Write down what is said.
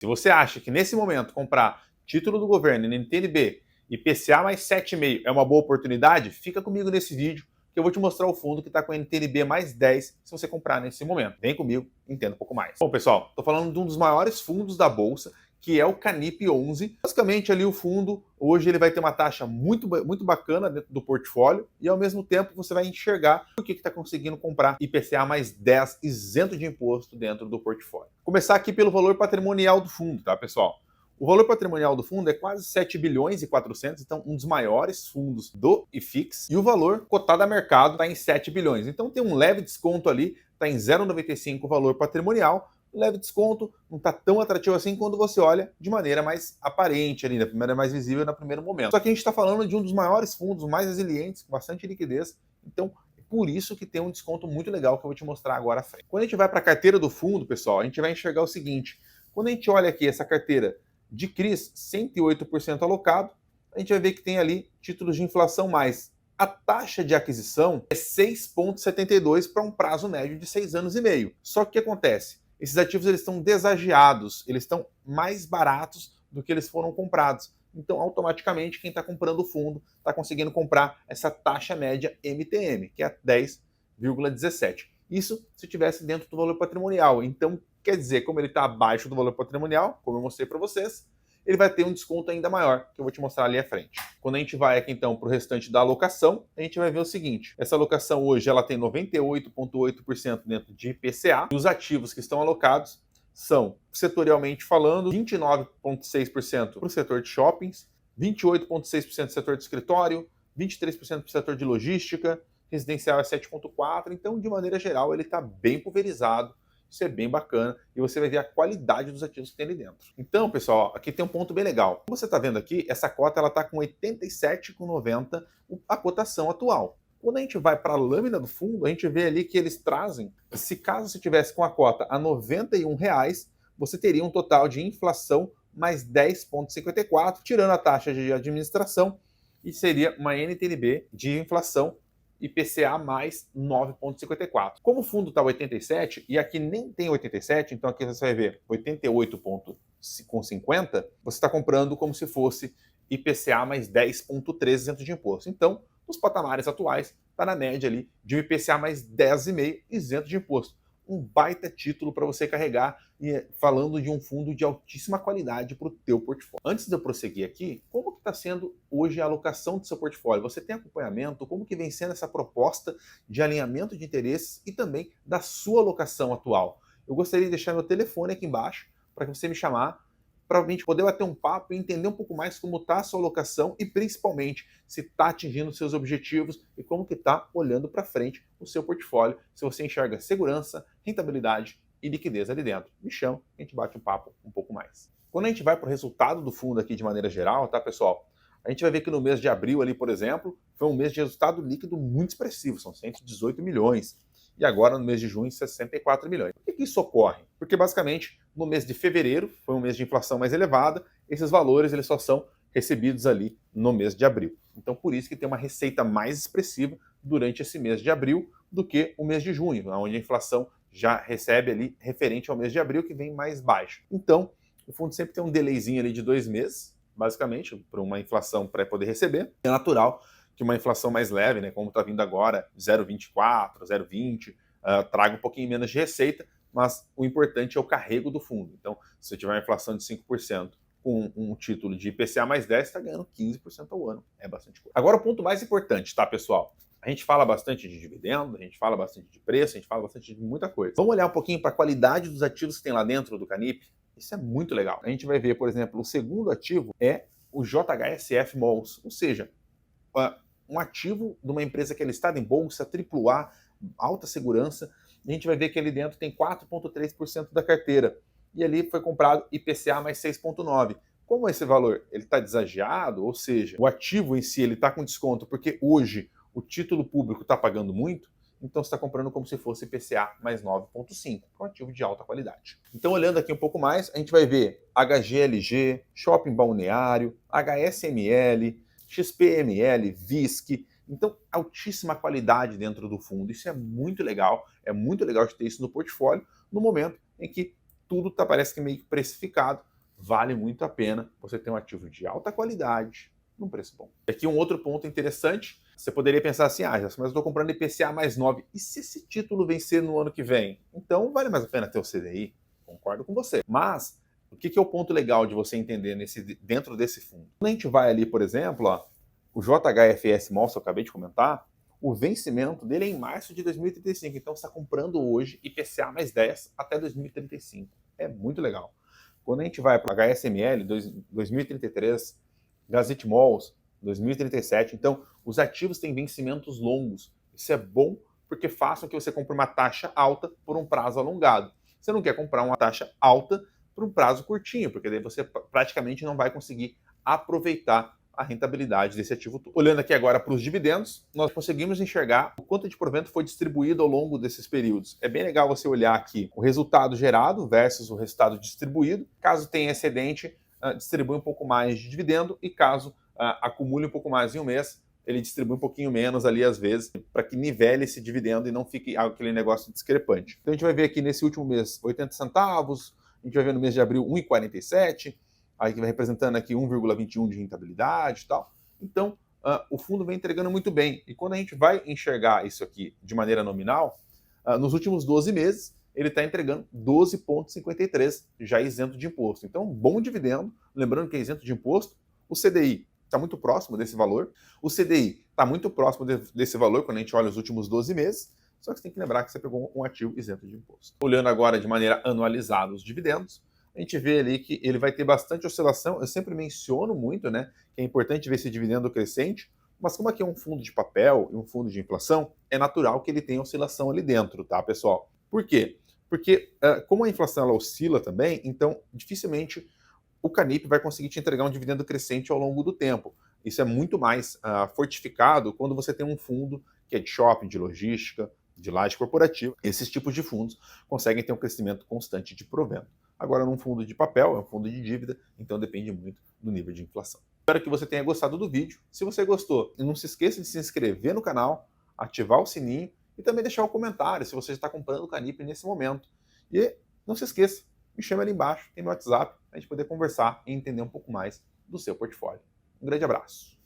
Se você acha que nesse momento comprar título do governo, NTNB e PCA mais 7,5 é uma boa oportunidade, fica comigo nesse vídeo que eu vou te mostrar o fundo que está com NTNB mais 10 se você comprar nesse momento. Vem comigo, entenda um pouco mais. Bom, pessoal, estou falando de um dos maiores fundos da Bolsa, que é o Canip 11. Basicamente, ali o fundo, hoje ele vai ter uma taxa muito bacana dentro do portfólio e, ao mesmo tempo, você vai enxergar o que está conseguindo comprar IPCA mais 10 isento de imposto dentro do portfólio. Vou começar aqui pelo valor patrimonial do fundo, tá, pessoal? O valor patrimonial do fundo é quase 7 bilhões e 400, então um dos maiores fundos do IFIX. E o valor cotado a mercado está em 7 bilhões. Então tem um leve desconto ali, está em 0,95 o valor patrimonial. Leve desconto, não está tão atrativo assim quando você olha de maneira mais aparente ali, da maneira mais visível no primeiro momento. Só que a gente está falando de um dos maiores fundos, mais resilientes, com bastante liquidez. Então, é por isso que tem um desconto muito legal que eu vou te mostrar agora à frente. Quando a gente vai para a carteira do fundo, pessoal, a gente vai enxergar o seguinte. Quando a gente olha aqui essa carteira de CRIs, 108% alocado, a gente vai ver que tem ali títulos de inflação mais. A taxa de aquisição é 6,72 para um prazo médio de 6 anos e meio. Só que o que acontece? Esses ativos eles estão desagiados, eles estão mais baratos do que eles foram comprados. Então, automaticamente, quem está comprando o fundo está conseguindo comprar essa taxa média MTM, que é 10,17. Isso se estivesse dentro do valor patrimonial. Então, quer dizer, como ele está abaixo do valor patrimonial, como eu mostrei para vocês, ele vai ter um desconto ainda maior, que eu vou te mostrar ali à frente. Quando a gente vai aqui então para o restante da alocação, a gente vai ver o seguinte, essa alocação hoje ela tem 98,8% dentro de IPCA, e os ativos que estão alocados são, setorialmente falando, 29,6% para o setor de shoppings, 28,6% do setor de escritório, 23% para o setor de logística, residencial é 7,4%, então de maneira geral ele está bem pulverizado. Isso é bem bacana e você vai ver a qualidade dos ativos que tem ali dentro. Então, pessoal, aqui tem um ponto bem legal. Como você está vendo aqui, essa cota ela está com 87,90 a cotação atual. Quando a gente vai para a lâmina do fundo, a gente vê ali que eles trazem, se caso você tivesse com a cota a R$ 91, você teria um total de inflação mais 10,54, tirando a taxa de administração, e seria uma NTNB de inflação IPCA mais 9,54. Como o fundo está 87, e aqui nem tem 87, então aqui você vai ver 88,50, você está comprando como se fosse IPCA mais 10,13 isento de imposto. Então, nos patamares atuais, está na média ali de um IPCA mais 10,5 isento de imposto. Um baita título para você carregar, e falando de um fundo de altíssima qualidade para o teu portfólio. Antes de eu prosseguir aqui, como que está sendo hoje a alocação do seu portfólio? Você tem acompanhamento? Como que vem sendo essa proposta de alinhamento de interesses e também da sua alocação atual? Eu gostaria de deixar meu telefone aqui embaixo para você me chamar, para a gente poder bater um papo e entender um pouco mais como está a sua alocação e principalmente se está atingindo seus objetivos e como que está olhando para frente o seu portfólio, se você enxerga segurança, rentabilidade e liquidez ali dentro. Me chama, a gente bate um papo um pouco mais. Quando a gente vai para o resultado do fundo aqui de maneira geral, tá, pessoal? A gente vai ver que no mês de abril ali, por exemplo, foi um mês de resultado líquido muito expressivo, são 118 milhões. E agora, no mês de junho, 64 milhões. Por que isso ocorre? Porque, basicamente, no mês de fevereiro, foi um mês de inflação mais elevada, esses valores eles só são recebidos ali no mês de abril. Então, por isso que tem uma receita mais expressiva durante esse mês de abril do que o mês de junho, onde a inflação já recebe ali referente ao mês de abril, que vem mais baixo. Então, o fundo sempre tem um delayzinho ali de 2 meses, basicamente, para uma inflação para poder receber. É natural que uma inflação mais leve, né, como está vindo agora, 0,24, 0,20, traga um pouquinho menos de receita, mas o importante é o carrego do fundo. Então, se você tiver uma inflação de 5% com um título de IPCA mais 10, está ganhando 15% ao ano. É bastante coisa. Agora, o ponto mais importante, tá, pessoal? A gente fala bastante de dividendo, a gente fala bastante de preço, a gente fala bastante de muita coisa. Vamos olhar um pouquinho para a qualidade dos ativos que tem lá dentro do Canip? Isso é muito legal. A gente vai ver, por exemplo, o segundo ativo é o JHSF Malls, ou seja, um ativo de uma empresa que é listada em bolsa, AAA, alta segurança, e a gente vai ver que ali dentro tem 4,3% da carteira. E ali foi comprado IPCA mais 6,9%. Como esse valor ele está desagiado, ou seja, o ativo em si ele está com desconto porque hoje o título público está pagando muito, então você está comprando como se fosse IPCA mais 9,5%, um ativo de alta qualidade. Então, olhando aqui um pouco mais, a gente vai ver HGLG, Shopping Balneário, HSML, XPML, VISC. Então, altíssima qualidade dentro do fundo. Isso é muito legal de ter isso no portfólio, no momento em que tudo parece que meio que precificado, vale muito a pena você ter um ativo de alta qualidade num preço bom. Aqui um outro ponto interessante, você poderia pensar assim, mas eu estou comprando IPCA mais 9, e se esse título vencer no ano que vem? Então vale mais a pena ter o CDI, concordo com você. Mas o que é o ponto legal de você entender dentro desse fundo? Quando a gente vai ali, por exemplo, o JHFS Mall, que eu acabei de comentar, o vencimento dele é em março de 2035, então você está comprando hoje IPCA mais 10 até 2035. É muito legal. Quando a gente vai para HSML 2033, Gazette Malls 2037, então os ativos têm vencimentos longos. Isso é bom porque faz com que você compre uma taxa alta por um prazo alongado. Você não quer comprar uma taxa alta por um prazo curtinho, porque daí você praticamente não vai conseguir aproveitar a rentabilidade desse ativo. Olhando aqui agora para os dividendos, nós conseguimos enxergar o quanto de provento foi distribuído ao longo desses períodos. É bem legal você olhar aqui o resultado gerado versus o resultado distribuído. Caso tenha excedente, distribui um pouco mais de dividendo, e caso acumule um pouco mais em um mês, ele distribui um pouquinho menos ali às vezes, para que nivele esse dividendo e não fique aquele negócio discrepante. Então a gente vai ver aqui nesse último mês 80 centavos, a gente vai ver no mês de abril 1,47, aí que vai representando aqui 1,21 de rentabilidade e tal. Então, o fundo vem entregando muito bem. E quando a gente vai enxergar isso aqui de maneira nominal, nos últimos 12 meses, ele está entregando 12,53, já isento de imposto. Então, bom dividendo. Lembrando que é isento de imposto. O CDI está muito próximo desse valor. O CDI está muito próximo desse valor quando a gente olha os últimos 12 meses. Só que você tem que lembrar que você pegou um ativo isento de imposto. Olhando agora de maneira anualizada os dividendos, a gente vê ali que ele vai ter bastante oscilação. Eu sempre menciono muito, né, que é importante ver esse dividendo crescente, mas como aqui é um fundo de papel e um fundo de inflação, é natural que ele tenha oscilação ali dentro, tá, pessoal? Por quê? Porque como a inflação ela oscila também, então dificilmente o Canip vai conseguir te entregar um dividendo crescente ao longo do tempo. Isso é muito mais fortificado quando você tem um fundo que é de shopping, de logística, de laje corporativa. Esses tipos de fundos conseguem ter um crescimento constante de provento. Agora, num fundo de papel, é um fundo de dívida, então depende muito do nível de inflação. Espero que você tenha gostado do vídeo. Se você gostou, não se esqueça de se inscrever no canal, ativar o sininho e também deixar um comentário se você está comprando o Canip nesse momento. E não se esqueça, me chama ali embaixo, tem meu WhatsApp, a gente poder conversar e entender um pouco mais do seu portfólio. Um grande abraço.